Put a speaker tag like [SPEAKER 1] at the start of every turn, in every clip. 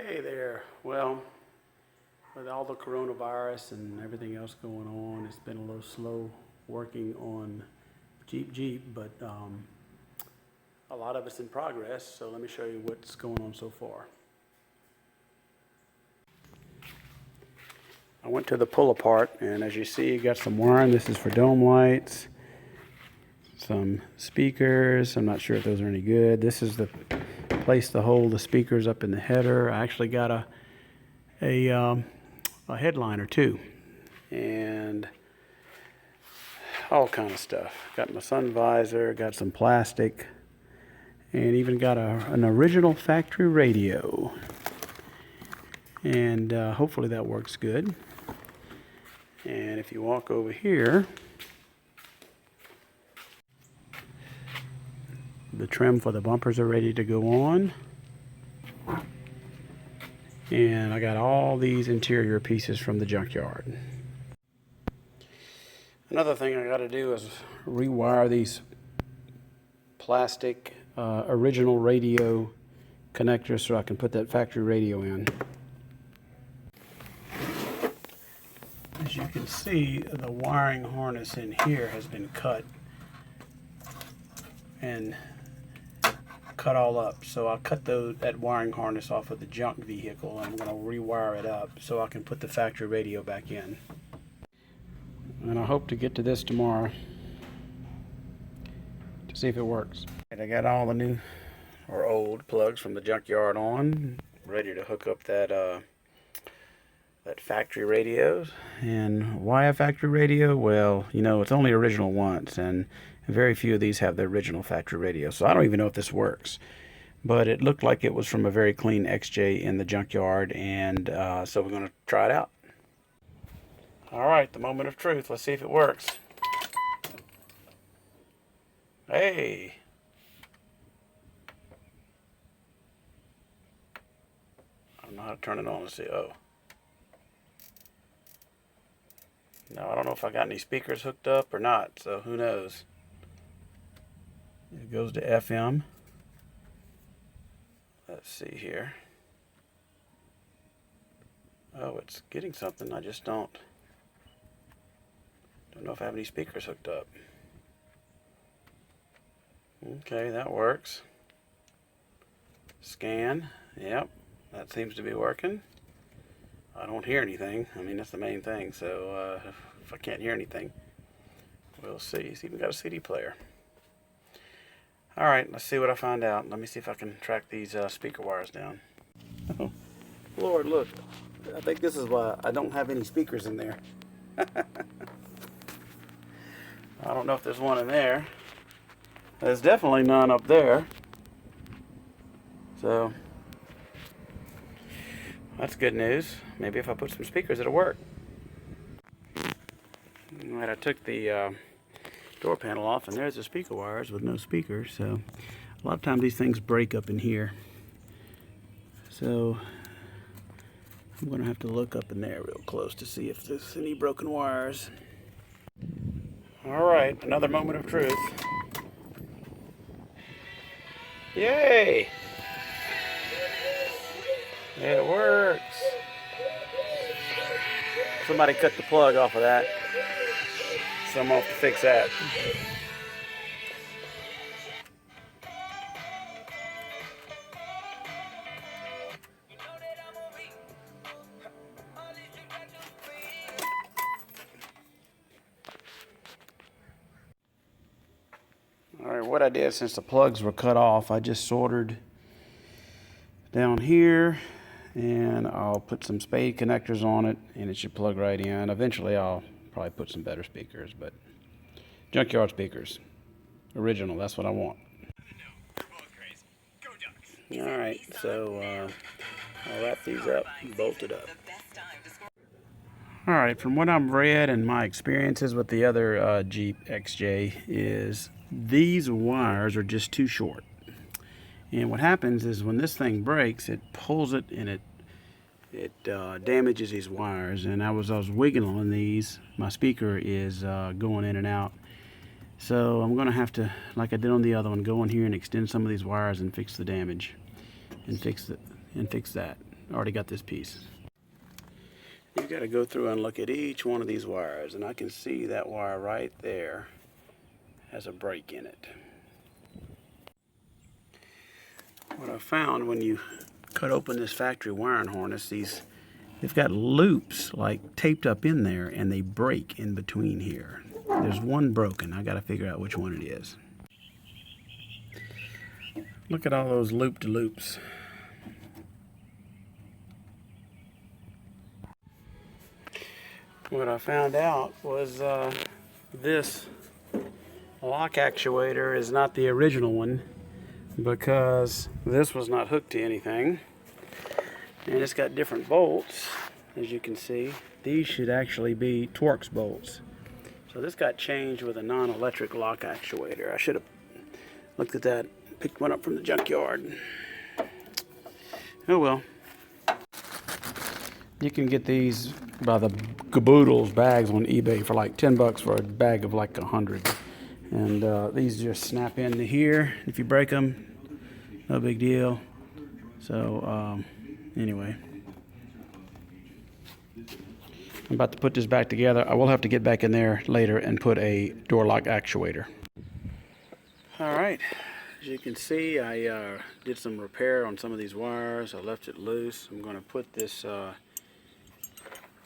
[SPEAKER 1] Hey there. Well, with all the coronavirus and everything else going on, it's been a little slow working on Jeep, but a lot of it's in progress. So let me show you what's going on so far. I went to the pull apart, and as you see, you got some wiring. This is for dome lights, some speakers. I'm not sure if those are any good. This is the place to hold the speakers up in the header. I actually got a headliner too, and all kind of stuff. Got my sun visor, got some plastic, and even got an original factory radio. And hopefully that works good. And if you walk over here, the trim for the bumpers are ready to go on. And I got all these interior pieces from the junkyard. Another thing I got to do is rewire these plastic original radio connectors so I can put that factory radio in. As you can see, the wiring harness in here has been cut and cut all up. So I'll cut that wiring harness off of the junk vehicle, and I'm going to rewire it up so I can put the factory radio back in. And I hope to get to this tomorrow to see if it works. And I got all the new or old plugs from the junkyard on, ready to hook up that factory radios. And why a factory radio? Well, you know, it's only original once, and very few of these have the original factory radio, so I don't even know if this works. But it looked like it was from a very clean XJ in the junkyard, and so we're going to try it out. Alright, the moment of truth. Let's see if it works. Hey! I don't know how to turn it on. Let's see. Oh. No, I don't know if I got any speakers hooked up or not, so who knows. It goes to FM. Let's see here. Oh, it's getting something. I just don't know if I have any speakers hooked up. Okay, that works. Scan. Yep, that seems to be working. I don't hear anything. I mean, that's the main thing. So if I can't hear anything, we'll see. It's even got a CD player. Alright, let's see what I find out. Let me see if I can track these speaker wires down. Oh, Lord, look. I think this is why I don't have any speakers in there. I don't know if there's one in there. There's definitely none up there. So, that's good news. Maybe if I put some speakers, it'll work. Alright, I took the door panel off, and there's the speaker wires with no speakers. So a lot of times these things break up in here, so I'm gonna have to look up in there real close to see if there's any broken wires. Alright, another moment of truth. Yay! It works. Somebody cut the plug off of that, so I'm gonna have to fix that. Alright, what I did since the plugs were cut off, I just soldered down here, and I'll put some spade connectors on it, and it should plug right in. Eventually I'll probably put some better speakers, but junkyard speakers, original, that's what I want. Alright, so I'll wrap these up and bolt it up. Alright, from what I've read and my experiences with the other Jeep XJ is these wires are just too short. And what happens is when this thing breaks, it pulls it and it damages these wires. And I was wiggling these. My speaker is going in and out. So I'm going to have to, like I did on the other one, go in here and extend some of these wires and fix the damage, and fix that. already got this piece. You've got to go through and look at each one of these wires, and I can see that wire right there has a break in it. What I found when you cut open this factory wiring harness, they've got loops like taped up in there, and they break in between here. There's one broken. I got to figure out which one it is. Look at all those loop-to-loops. What I found out was this lock actuator is not the original one, because this was not hooked to anything, and it's got different bolts. As you can see, these should actually be Torx bolts. So this got changed with a non-electric lock actuator. I should have looked at that, picked one up from the junkyard. Oh well. You can get these by the caboodles bags on eBay for like 10 bucks for a bag of like 100. And these just snap into here. If you break them, no big deal. So anyway, I'm about to put this back together. I will have to get back in there later and put a door lock actuator. All right, as you can see, I did some repair on some of these wires. I left it loose. I'm going to put this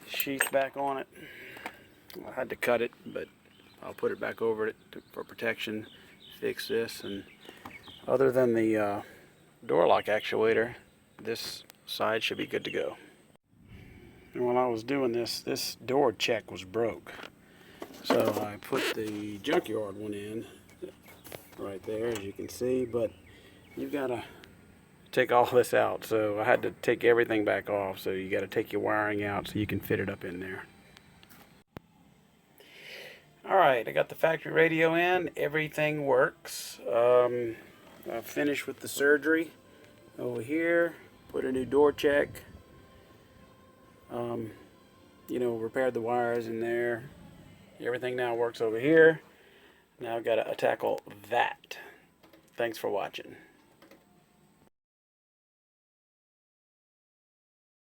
[SPEAKER 1] sheath back on it. I had to cut it, but I'll put it back over it for protection, fix this, and other than the door lock actuator, this side should be good to go. And while I was doing this, this door check was broke. So I put the junkyard one in right there, as you can see, but you've got to take all this out. So I had to take everything back off. So you got to take your wiring out so you can fit it up in there. Alright, I got the factory radio in. Everything works. I finished with the surgery over here. Put a new door check. You know, repaired the wires in there. Everything now works over here. Now I've got to tackle that. Thanks for watching.